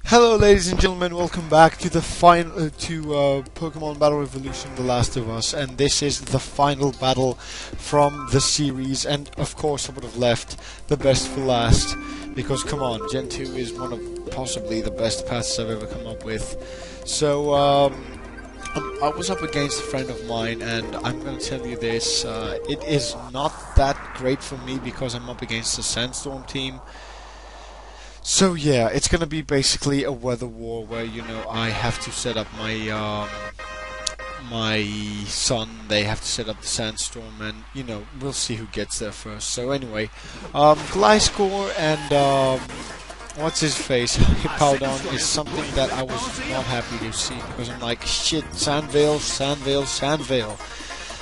Hello, ladies and gentlemen. Welcome back to the final Pokemon Battle Revolution: The Last of Us, and this is the final battle from the series. And of course, I would have left the best for last because, come on, Gen 2 is one of possibly the best paths I've ever come up with. So I was up against a friend of mine, and I'm going to tell you this: it is not that great for me because I'm up against the Sandstorm team. So yeah, it's gonna be basically a weather war where, you know, I have to set up my sun, they have to set up the sandstorm, and, you know, we'll see who gets there first. So anyway, Gliscor and, what's his face, Hippowdon is something that I was not happy to see, because I'm like, shit, Sandvale, Sandvale, Sandvale.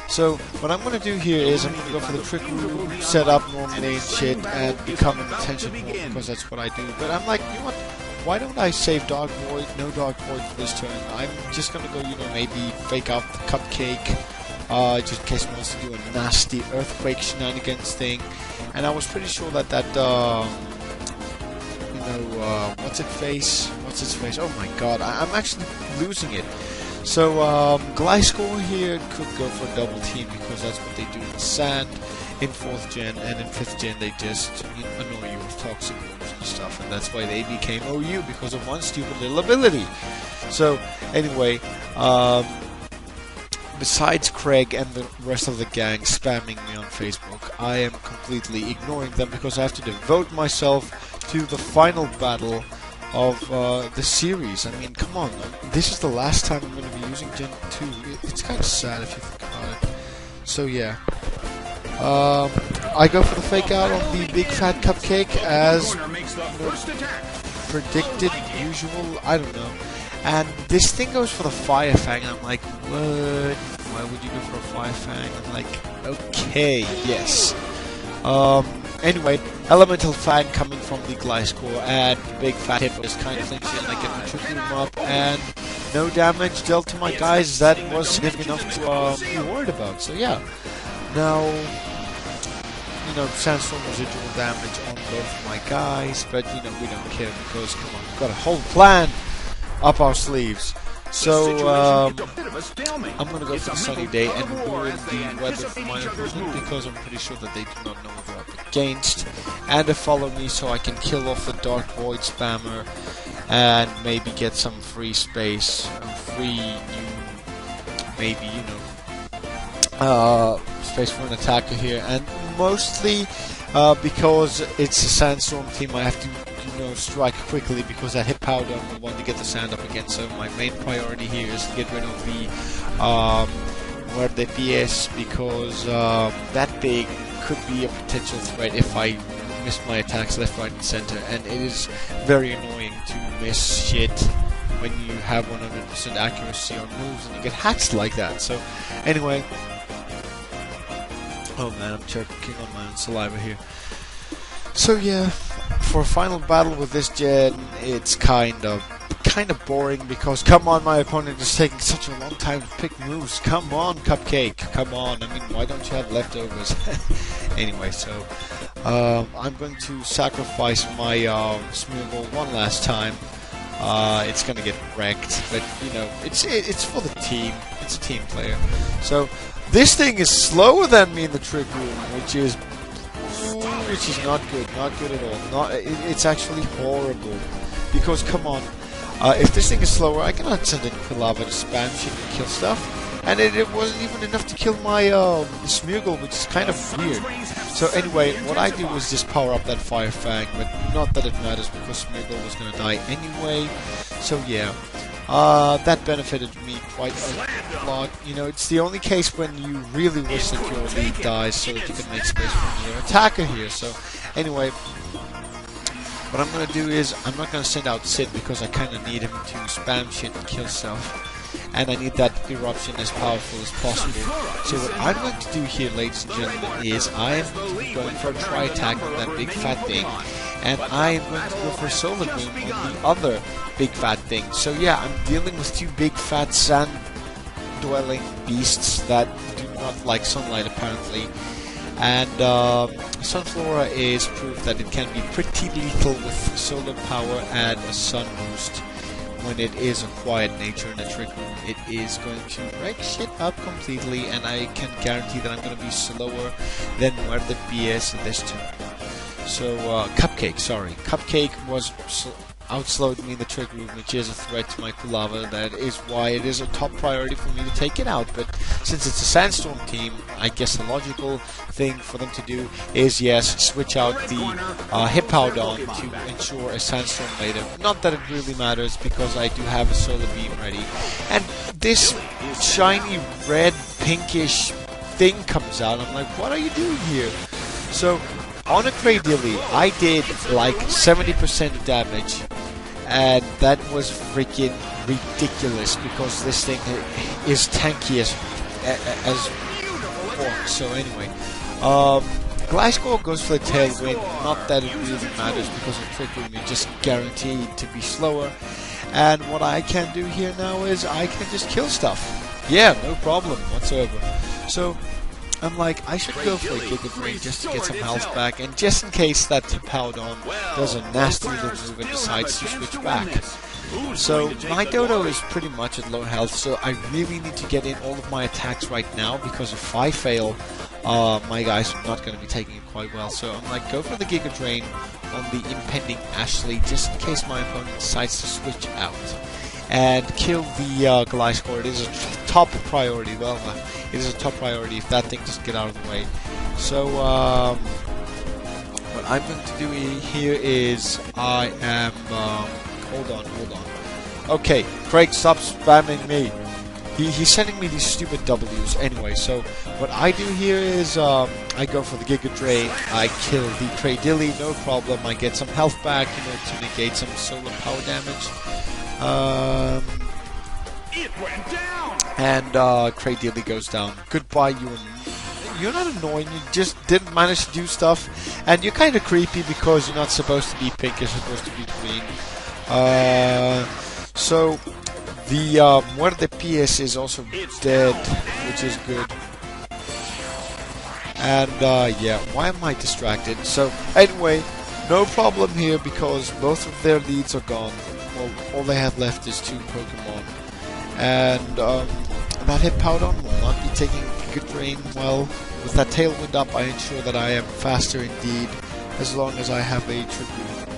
So, what I'm going to do here is I'm going to go for the Trick Room, set up normally and shit, and become an attention whore, because that's what I do. But I'm like, you know what, why don't I save Dark Void, no Dark Void for this turn? I'm just going to go, you know, maybe fake out the Cupcake, just in case he wants to do a nasty Earthquake shenanigans thing. And I was pretty sure that what's its face? Oh my god, I'm actually losing it. So, Gliscor here could go for a double team because that's what they do in Sand in 4th gen, and in 5th gen they just annoy you with toxic moves and stuff, and that's why they became OU, because of one stupid little ability. So, anyway, besides Craig and the rest of the gang spamming me on Facebook, I am completely ignoring them because I have to devote myself to the final battle of the series. I mean, come on, this is the last time I'm going to be using Gen 2. It's kind of sad if you think about it. So yeah, I go for the fake out on the big fat Cupcake as predicted, usual, I don't know. And this thing goes for the Fire Fang, and I'm like, what? Why would you go for a Fire Fang? I'm like, okay, yes. Anyway, Elemental Fang coming from the Gliscor, and Big Fat Hippo is kind of thinking I get the Trick Room up, and no damage dealt to my guys. That was significant enough to be worried about. So yeah, now, you know, Sandstorm residual damage on both of my guys, but, you know, we don't care because, come on, we've got a whole plan up our sleeves. So, I'm going to go for the sunny day and ruin the weather for my opponent because I'm pretty sure that they do not know what they're up against. And they follow me so I can kill off the Dark Void spammer and maybe get some free space, maybe, you know, space for an attacker here. And mostly because it's a Sandstorm team, I have to, you know, strike quickly because that Hippowdon will want to get the sand up again. So my main priority here is to get rid of the Muerde PS, because that thing could be a potential threat if I miss my attacks left, right, and center. And it is very annoying to miss shit when you have 100% accuracy on moves and you get hacked like that. So anyway, oh man, I'm choking on my own saliva here. So yeah, for a final battle with this gen, it's kind of boring because, come on, my opponent is taking such a long time to pick moves. Come on, Cupcake, come on. I mean, why don't you have leftovers? Anyway, so I'm going to sacrifice my Smeargle one last time. It's gonna get wrecked, but, you know, it's for the team. It's a team player. So this thing is slower than me in the Trick Room, which is not good at all. It's actually horrible. Because, come on, if this thing is slower, I cannot send in Quilava to spam shit and kill stuff. And it wasn't even enough to kill my Smeargle, which is kind of weird. So anyway, what I do is just power up that Fire Fang, but not that it matters because Smeargle was going to die anyway. So yeah, that benefited me quite a lot. You know, it's the only case when you really wish that your lead dies so that you can make space for your attacker here. So anyway, what I'm going to do is I'm not going to send out Sid because I kind of need him to spam shit and kill stuff. And I need that eruption as powerful as possible. So what I'm going to do here, ladies and gentlemen, is I am going for a tri-attack on that big fat thing. And I am going to go for a Solar Moon on the other big fat thing. So yeah, I'm dealing with two big fat sand-dwelling beasts that do not like sunlight, apparently. And Sunflora is proof that it can be pretty lethal with solar power and a sun boost. When it is a quiet nature in a trick room, it is going to break shit up completely, and I can guarantee that I'm going to be slower than where the BS in this turn. So, Cupcake was outslowed me in the trick room, which is a threat to my Kulava. That is why it is a top priority for me to take it out. But since it's a Sandstorm team, I guess the logical thing for them to do is, yes, switch out the Hippowdon to ensure a Sandstorm later. Not that it really matters, because I do have a Solar Beam ready. And this shiny red pinkish thing comes out. I'm like, what are you doing here? So on a Cradily, I did like 70% damage, and that was freaking ridiculous because this thing is tanky as fuck. So anyway, Gliscor goes for the Tailwind. Not that it really matters because of Trick Room, you're just guaranteed to be slower. And what I can do here now is I can just kill stuff. Yeah, no problem whatsoever. So I'm like, I should go for a Giga Drain just to get some health back, and just in case that Hippowdon does a nasty little move and decides to switch back. So my Dodo is pretty much at low health, so I really need to get in all of my attacks right now, because if I fail, my guys are not going to be taking it quite well. So I'm like, go for the Giga Drain on the impending Ashley, just in case my opponent decides to switch out. And kill the Gliscor. It is a top priority. Well, it is a top priority if that thing doesn't get out of the way. So, what I'm going to do here is I am... hold on. Okay, Craig, stop spamming me. He's sending me these stupid W's anyway. So, what I do here is I go for the Giga Drain. I kill the Cradily, no problem. I get some health back, to negate some solar power damage. It went down. And Cradily goes down. Goodbye, you're not annoying, you just didn't manage to do stuff, and you're kind of creepy because you're not supposed to be pink, you're supposed to be green. So the Muerte PS is also dead, which is good. And yeah, why am I distracted? So anyway, no problem here because both of their leads are gone. Well, all they have left is 2 Pokemon. And that Hippowdon will not be taking Giga Drain well. With that Tailwind up, I ensure that I am faster indeed, as long as I have a Trick Room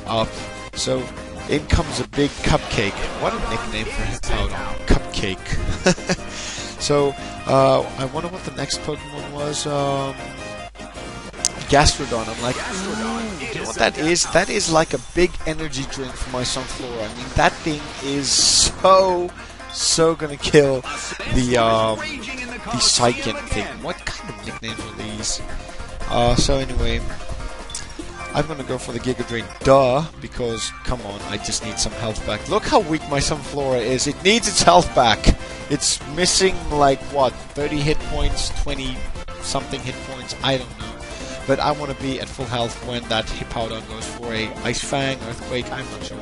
up. So, in comes a big Cupcake. What a nickname for Hippowdon. Cupcake. So, I wonder what the next Pokemon was. Gastrodon. I'm like, you know what that is? That is like a big energy drink for my Sunflora. I mean, that thing is so gonna kill the Psychic thing. What kind of nicknames are these? So anyway, I'm gonna go for the Giga Drain, because, come on, I just need some health back. Look how weak my Sunflora is. It needs its health back. It's missing, like, what, 30 hit points, 20-something hit points, I don't know. But I want to be at full health when that Hippowdon goes for a Ice Fang, Earthquake, I'm not sure.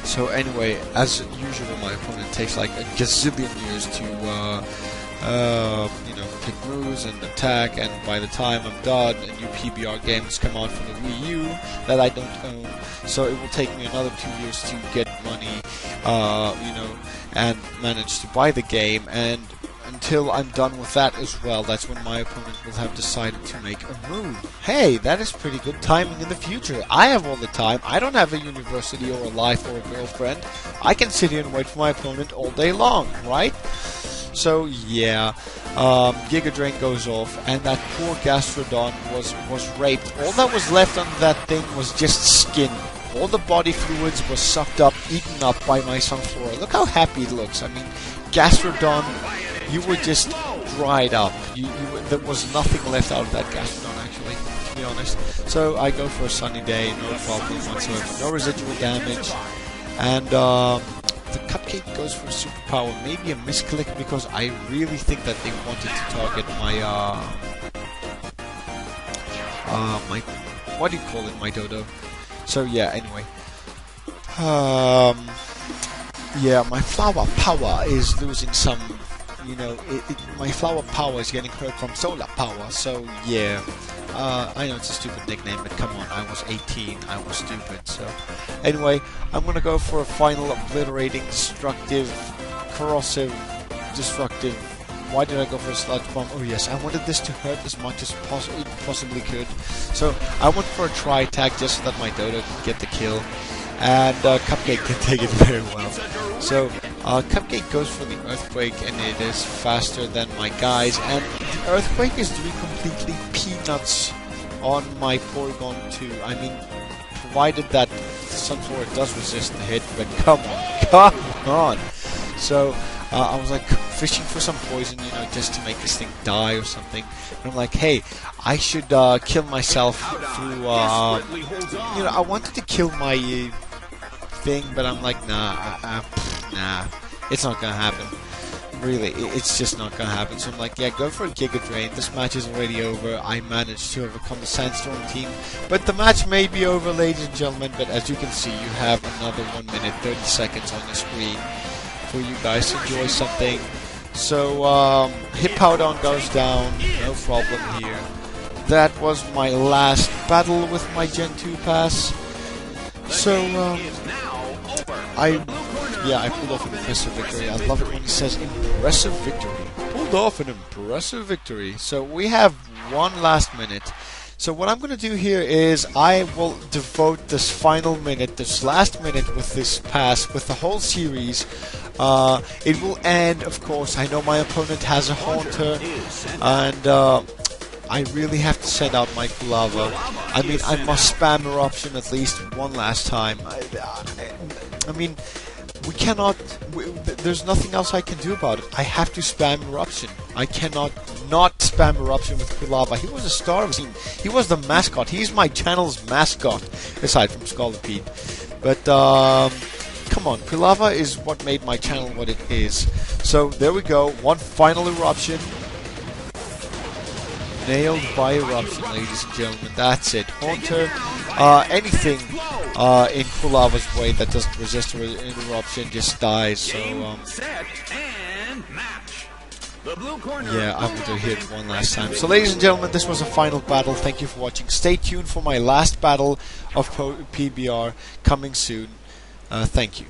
So anyway, as usual, my opponent takes like a gazillion years to, pick moves and attack, and by the time I'm done, a new PBR games come out for the Wii U that I don't own, so it will take me another 2 years to get money, and manage to buy the game, and until I'm done with that as well, that's when my opponent will have decided to make a move. Hey, that is pretty good timing in the future. I have all the time. I don't have a university or a life or a girlfriend. I can sit here and wait for my opponent all day long, right? So yeah, Giga Drain goes off, and that poor Gastrodon was raped. All that was left under that thing was just skin. All the body fluids were sucked up, eaten up by my Sunflora. Look how happy it looks. I mean, Gastrodon, you were just dried up. There was nothing left out of that Gastrodon, actually, to be honest. So I go for a Sunny Day, no problem whatsoever, no residual damage, and the Cupcake goes for a superpower, maybe a misclick, because I really think that they wanted to target my what do you call it, my Dodo. So yeah, anyway, yeah, my Flower Power is losing some you know, my flower power is getting hurt from solar power. So yeah, I know it's a stupid nickname, but come on, I was 18, I was stupid. So anyway, I'm gonna go for a final obliterating, destructive, corrosive, destructive. Why did I go for a sludge bomb? Oh yes, I wanted this to hurt as much as possibly could. So I went for a tri-attack just so that my Dodo could get the kill. And Cupcake can take it very well. So Cupcake goes for the Earthquake, and it is faster than my guys. And the Earthquake is doing completely peanuts on my Porygon 2. I mean, provided that Sunflora does resist the hit, but come on. So I was like fishing for some poison, you know, just to make this thing die or something. And I'm like, hey, I should kill myself through, you know, I wanted to kill my thing, but I'm like, nah, it's not gonna happen. Really, it's just not gonna happen. So I'm like, yeah, go for a Giga Drain. This match is already over. I managed to overcome the Sandstorm team, but the match may be over, ladies and gentlemen. But as you can see, you have another 1 minute 30 seconds on the screen for you guys to enjoy something. So Hippowdon goes down, no problem here. That was my last battle with my Gen 2 pass. So I pulled off an impressive victory. I love it when he says impressive victory. Pulled off an impressive victory. So we have one last minute. So what I'm going to do here is I will devote this final minute, this last minute with this pass, with the whole series. It will end, of course. I know my opponent has a Haunter, and I really have to send out my Kulava. I mean, I must spam Eruption at least one last time. I mean, we cannot... there's nothing else I can do about it. I have to spam Eruption. I cannot not spam Eruption with Kulava. He was a star of the team. He was the mascot. He's my channel's mascot, aside from Scolipede. But, come on. Kulava is what made my channel what it is. So, there we go. One final Eruption. Nailed by Eruption, ladies and gentlemen. That's it. Haunter, anything in Kulava's way that doesn't resist an Eruption just dies. So, yeah, I'm going to hit one last time. So, ladies and gentlemen, this was a final battle. Thank you for watching. Stay tuned for my last battle of PBR coming soon. Thank you.